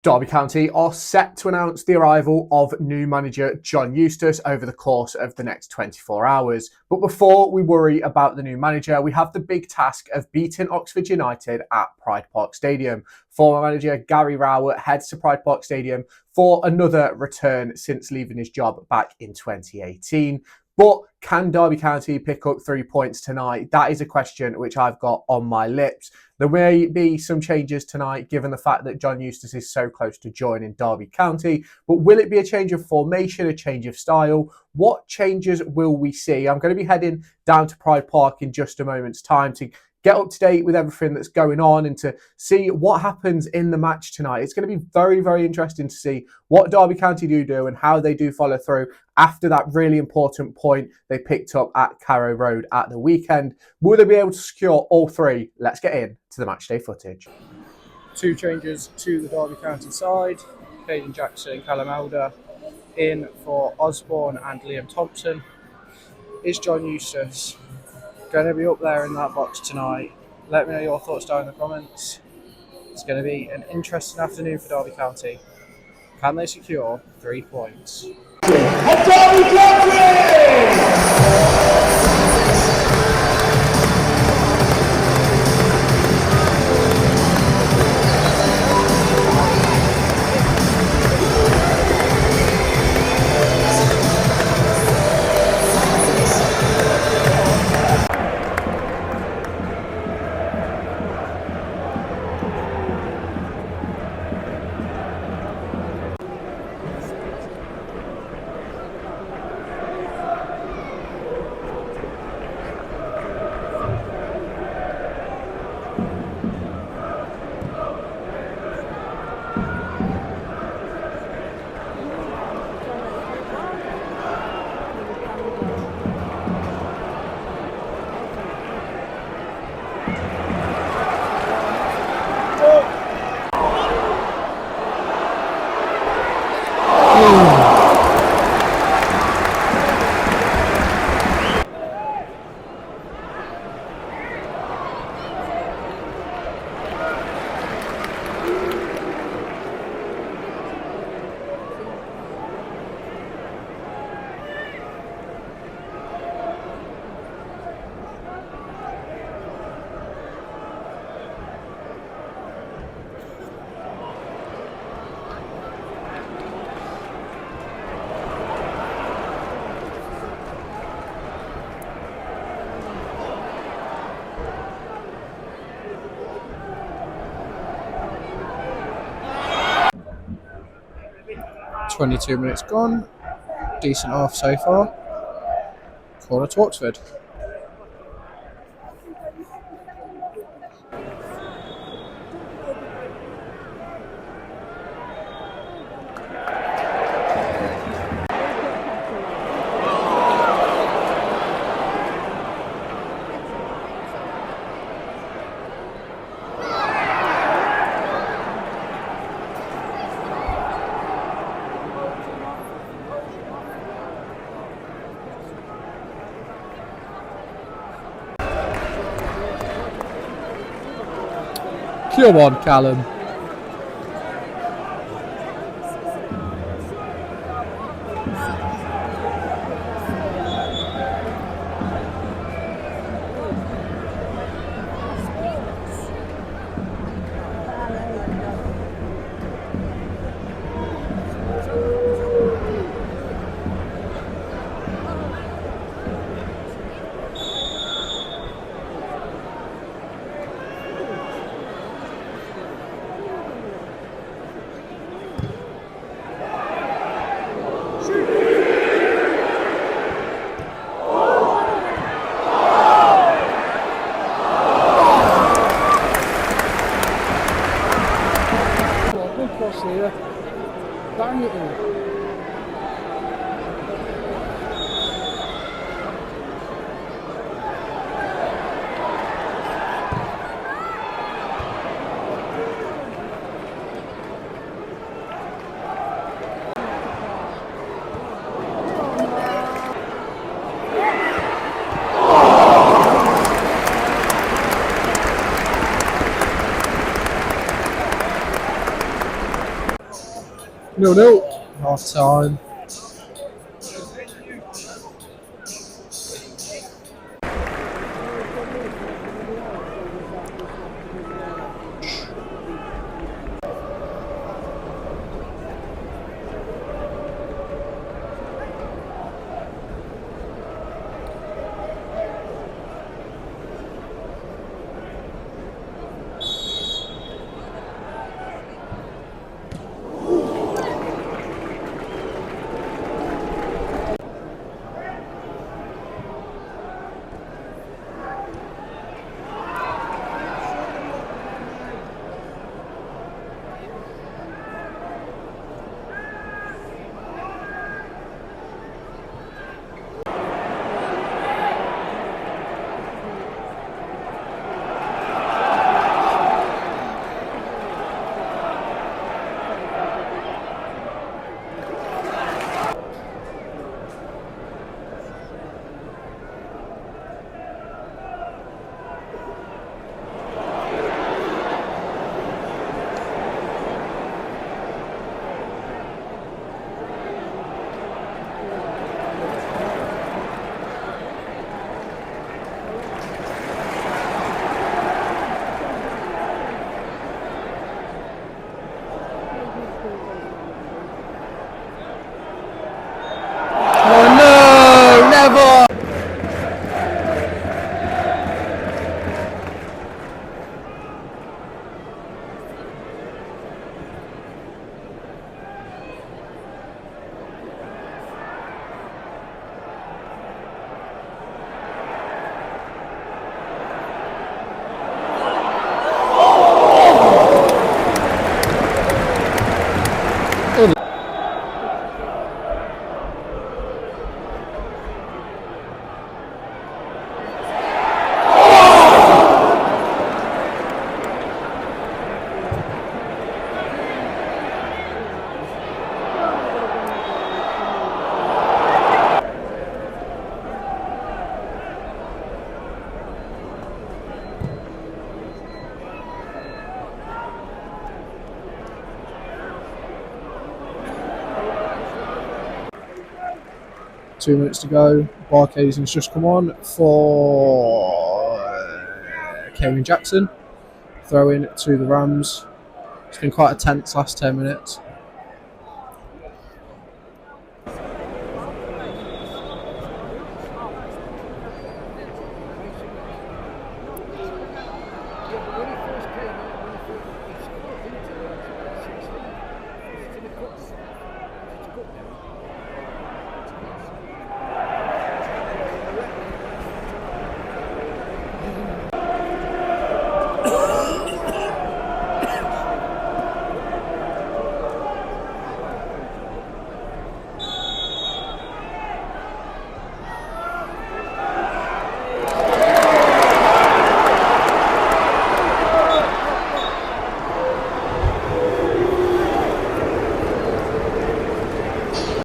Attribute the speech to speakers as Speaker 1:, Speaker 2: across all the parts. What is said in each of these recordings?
Speaker 1: Derby County are set to announce the arrival of new manager John Eustace over the course of the next 24 hours. But before we worry about the new manager, we have the big task of beating Oxford United at Pride Park Stadium. Former manager Gary Rowett heads to Pride Park Stadium for another return since leaving his job back in 2018. But can Derby County pick up 3 points tonight? That is a question which I've got on my lips. There may be some changes tonight, given the fact that John Eustace is so close to joining Derby County. But will it be a change of formation, a change of style? What changes will we see? I'm going to be heading down to Pride Park in just a moment's time to get up to date with everything that's going on and to see what happens in the match tonight. It's going to be very, very interesting to see what Derby County do and how they do follow through after that really important point they picked up at Carrow Road at the weekend. Will they be able to secure all three? Let's get in to the matchday footage.
Speaker 2: Two changes to the Derby County side. Caden Jackson and Callum Elder in for Osborne and Liam Thompson. Is John Eustace going to be up there in that box tonight? Let me know your thoughts down in the comments. It's going to be an interesting afternoon for Derby County. Can they secure 3 points?
Speaker 3: Derby County!
Speaker 2: .22 minutes gone. Decent half so far. Corner to Oxford. Come on, Callum.
Speaker 4: Here. Bang it in.
Speaker 2: 0-0. Half time. Oh no, never! Two minutes to go. Barcason's just come on for Kevin Jackson. Throw in to the Rams. It's been quite a tense last 10 minutes.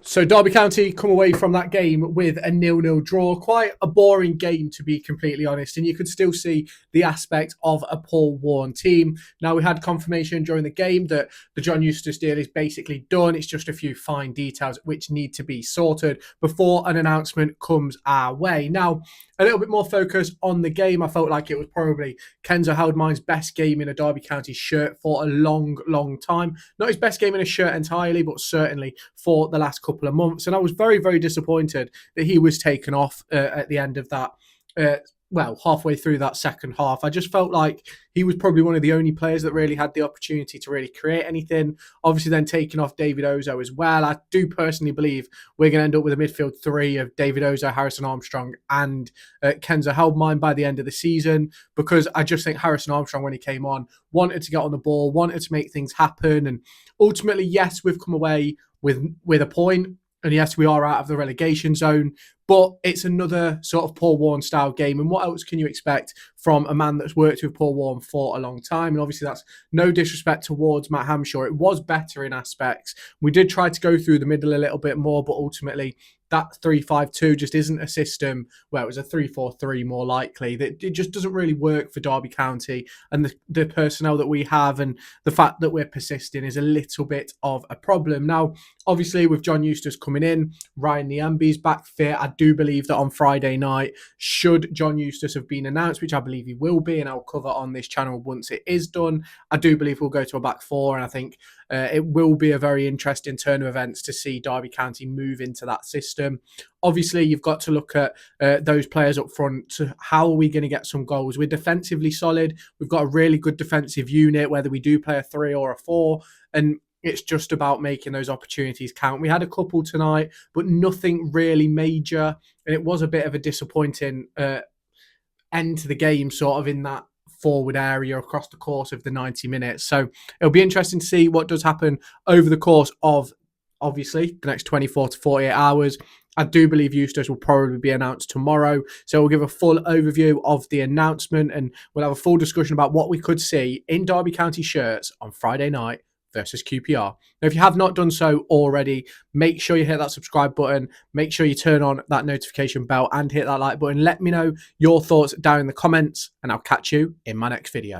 Speaker 1: So Derby County come away from that game with a 0-0 draw. Quite a boring game, to be completely honest. And you could still see the aspect of a Paul Warne team. Now, we had confirmation during the game that the John Eustace deal is basically done. It's just a few fine details which need to be sorted before an announcement comes our way. Now, a little bit more focus on the game. I felt like it was probably Kenzo Haldmine's best game in a Derby County shirt for a long, long time. Not his best game in a shirt entirely, but certainly for the last couple of months. And I was very, very disappointed that he was taken off at the end of that. Halfway through that second half. I just felt like he was probably one of the only players that really had the opportunity to really create anything. Obviously, then taking off David Ozo as well. I do personally believe we're going to end up with a midfield three of David Ozo, Harrison Armstrong, and Kenzo Haldmine by the end of the season, because I just think Harrison Armstrong, when he came on, wanted to get on the ball, wanted to make things happen. And ultimately, yes, we've come away with a point. And yes, we are out of the relegation zone, but it's another sort of Paul Warne style game. And what else can you expect from a man that's worked with Paul Warne for a long time? And obviously that's no disrespect towards Matt Hamshaw. It was better in aspects. We did try to go through the middle a little bit more, but ultimately that 3-5-2 just isn't a system where it was a 3-4-3 more likely. That it just doesn't really work for Derby County, and the personnel that we have and the fact that we're persisting is a little bit of a problem. Now, obviously, with John Eustace coming in, Ryan Niambi's back fit. I do believe that on Friday night, should John Eustace have been announced, which I believe he will be, and I'll cover on this channel once it is done, I do believe we'll go to a back four, and I think it will be a very interesting turn of events to see Derby County move into that system. Obviously, you've got to look at those players up front. How are we going to get some goals? We're defensively solid. We've got a really good defensive unit, whether we do play a 3 or a 4. And it's just about making those opportunities count. We had a couple tonight, but nothing really major. And it was a bit of a disappointing end to the game, sort of in that forward area across the course of the 90 minutes. So it'll be interesting to see what does happen over the course of, obviously, the next 24 to 48 hours. I do believe Eustace will probably be announced tomorrow. So we'll give a full overview of the announcement, and we'll have a full discussion about what we could see in Derby County shirts on Friday night versus QPR. Now, if you have not done so already, make sure you hit that subscribe button, make sure you turn on that notification bell and hit that like button. Let me know your thoughts down in the comments, and I'll catch you in my next video.